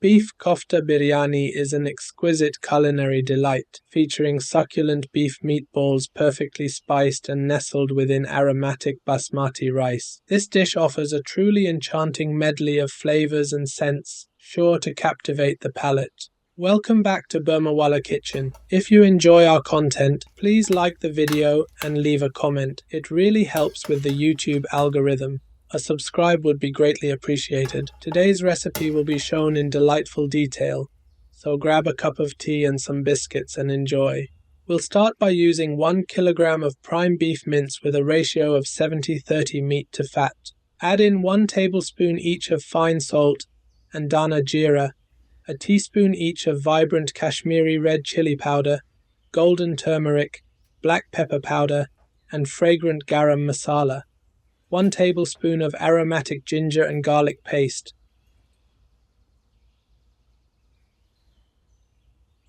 Beef Kofta Biryani is an exquisite culinary delight, featuring succulent beef meatballs perfectly spiced and nestled within aromatic basmati rice. This dish offers a truly enchanting medley of flavors and scents, sure to captivate the palate. Welcome back to Burmawala Kitchen. If you enjoy our content, please like the video and leave a comment. It really helps with the YouTube algorithm. A subscribe would be greatly appreciated. Today's recipe will be shown in delightful detail, so grab a cup of tea and some biscuits and enjoy. We'll start by using 1 kilogram of prime beef mince with a ratio of 70-30 meat to fat. Add in 1 tablespoon each of fine salt and dana jeera, a teaspoon each of vibrant Kashmiri red chili powder, golden turmeric, black pepper powder, and fragrant garam masala. 1 tablespoon of aromatic ginger and garlic paste,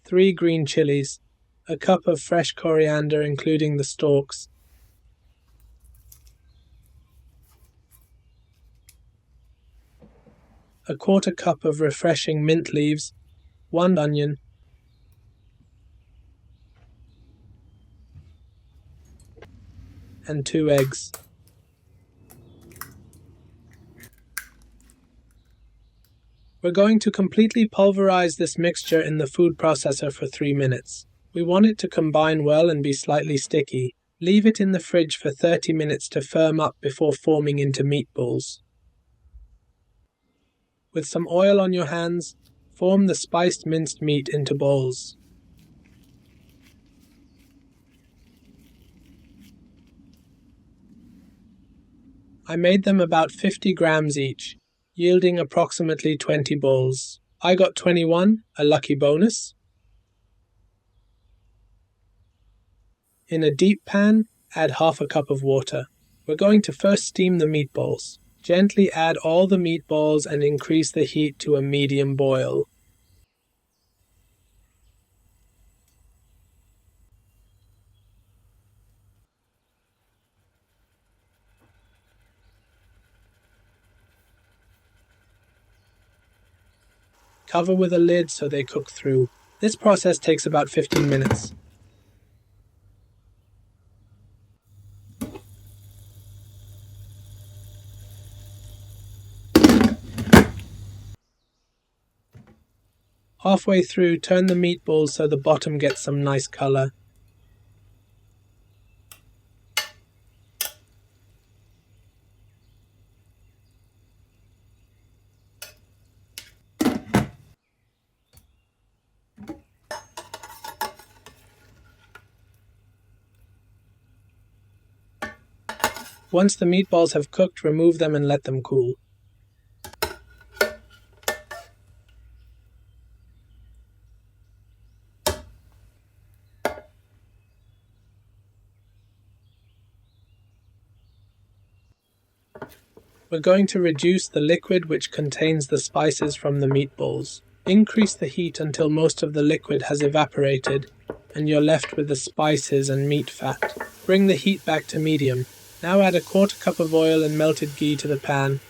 3 green chilies, a cup of fresh coriander including the stalks, a 1/4 cup of refreshing mint leaves, 1 onion, and 2 eggs. We're going to completely pulverize this mixture in the food processor for 3 minutes. We want it to combine well and be slightly sticky. Leave it in the fridge for 30 minutes to firm up before forming into meatballs. With some oil on your hands, form the spiced minced meat into balls. I made them about 50 grams each, yielding approximately 20 balls. I got 21, a lucky bonus. In a deep pan, add 1/2 cup of water. We're going to first steam the meatballs. Gently add all the meatballs and increase the heat to a medium boil. Cover with a lid so they cook through. This process takes about 15 minutes. Halfway through, turn the meatballs so the bottom gets some nice color. Once the meatballs have cooked, remove them and let them cool. We're going to reduce the liquid which contains the spices from the meatballs. Increase the heat until most of the liquid has evaporated and you're left with the spices and meat fat. Bring the heat back to medium. Now add a 1/4 cup of oil and melted ghee to the pan.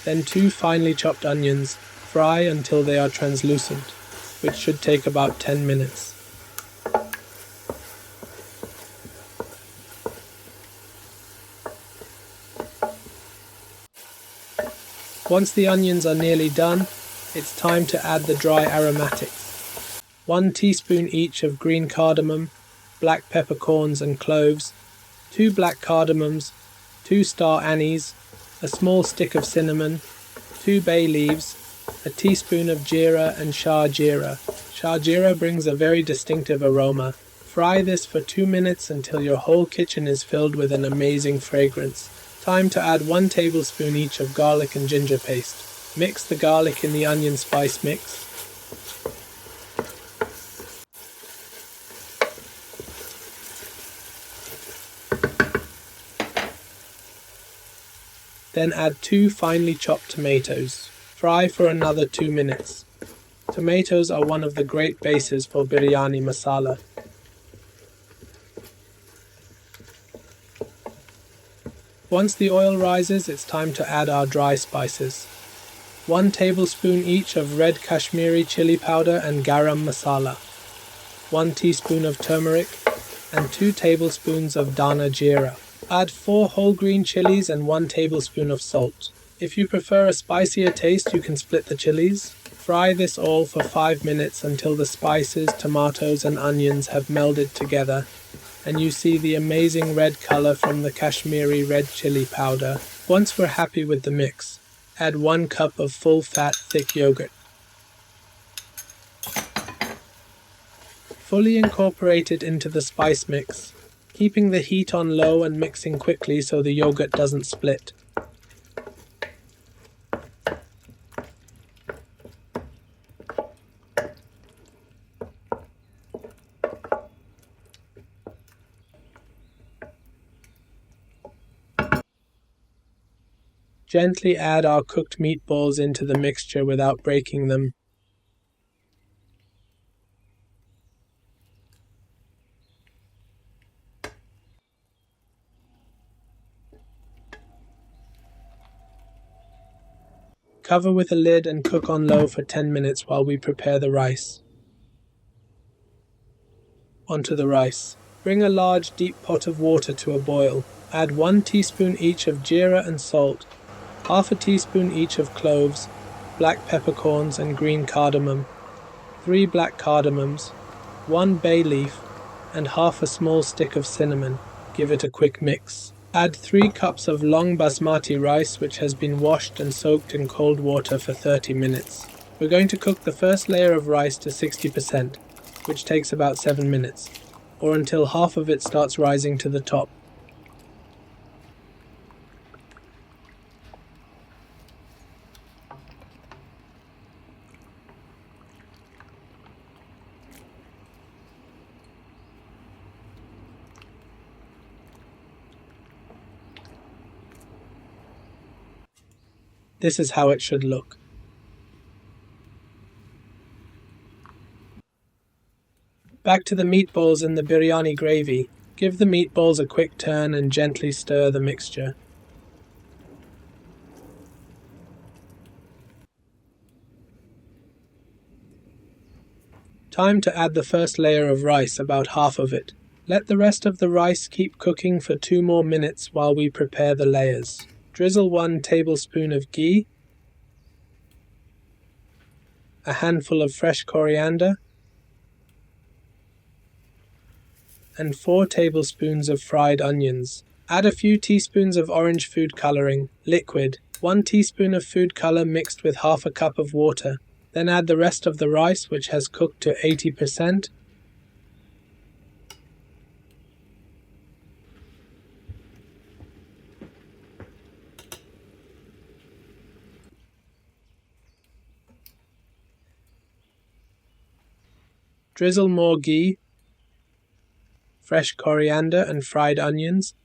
Then 2 finely chopped onions. Fry until they are translucent, which should take about 10 minutes. Once the onions are nearly done, it's time to add the dry aromatics. 1 teaspoon each of green cardamom, black peppercorns and cloves, 2 black cardamoms, 2 star anise, a small stick of cinnamon, 2 bay leaves, a teaspoon of jeera and shah jeera. Shah jeera brings a very distinctive aroma. Fry this for 2 minutes until your whole kitchen is filled with an amazing fragrance. Time to add 1 tablespoon each of garlic and ginger paste. Mix the garlic in the onion spice mix. Then add 2 finely chopped tomatoes. Fry for another 2 minutes. Tomatoes are one of the great bases for biryani masala. Once the oil rises, it's time to add our dry spices. 1 tablespoon each of red Kashmiri chili powder and garam masala, 1 teaspoon of turmeric, and 2 tablespoons of dana jeera. Add 4 whole green chilies and 1 tablespoon of salt. If you prefer a spicier taste, you can split the chilies. Fry this all for 5 minutes until the spices, tomatoes and onions have melded together and you see the amazing red color from the Kashmiri red chili powder. Once we're happy with the mix, add 1 cup of full-fat thick yogurt. Fully incorporate it into the spice mix, keeping the heat on low and mixing quickly so the yogurt doesn't split. Gently add our cooked meatballs into the mixture without breaking them. Cover with a lid and cook on low for 10 minutes while we prepare the rice. Onto the rice. Bring a large deep pot of water to a boil. Add 1 teaspoon each of jeera and salt, half a teaspoon each of cloves, black peppercorns and green cardamom, 3 black cardamoms, 1 bay leaf, and half a small stick of cinnamon. Give it a quick mix. Add 3 cups of long basmati rice which has been washed and soaked in cold water for 30 minutes. We're going to cook the first layer of rice to 60%, which takes about 7 minutes, or until half of it starts rising to the top. This is how it should look. Back to the meatballs in the biryani gravy. Give the meatballs a quick turn and gently stir the mixture. Time to add the first layer of rice, about half of it. Let the rest of the rice keep cooking for 2 more minutes while we prepare the layers. Drizzle 1 tablespoon of ghee, a handful of fresh coriander, and 4 tablespoons of fried onions. Add a few teaspoons of orange food coloring, liquid, 1 teaspoon of food color mixed with half a cup of water. Then add the rest of the rice which has cooked to 80%. Drizzle more ghee, fresh coriander and fried onions.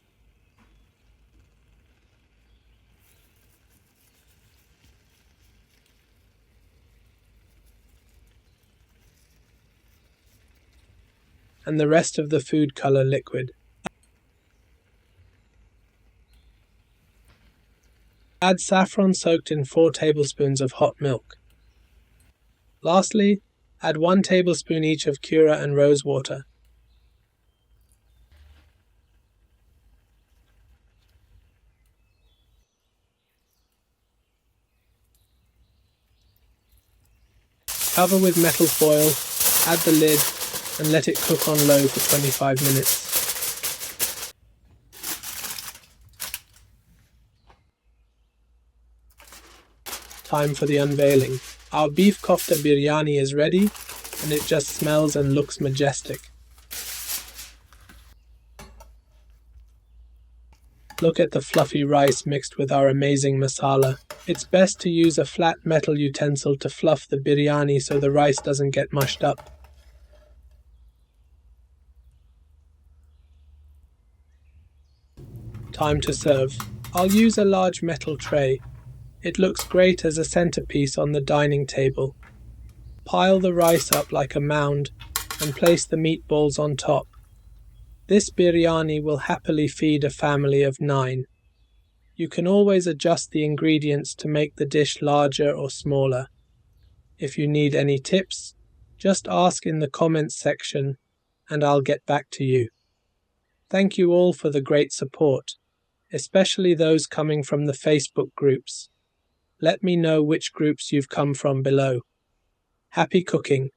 And the rest of the food color liquid. Add saffron soaked in 4 tablespoons of hot milk. Lastly, add 1 tablespoon each of cura and rose water. Cover with metal foil, add the lid, and let it cook on low for 25 minutes. Time for the unveiling. Our beef Kofta Biryani is ready, and it just smells and looks majestic. Look at the fluffy rice mixed with our amazing masala. It's best to use a flat metal utensil to fluff the biryani so the rice doesn't get mushed up. Time to serve. I'll use a large metal tray. It looks great as a centerpiece on the dining table. Pile the rice up like a mound and place the meatballs on top. This biryani will happily feed a family of 9. You can always adjust the ingredients to make the dish larger or smaller. If you need any tips, just ask in the comments section and I'll get back to you. Thank you all for the great support, especially those coming from the Facebook groups. Let me know which groups you've come from below. Happy cooking!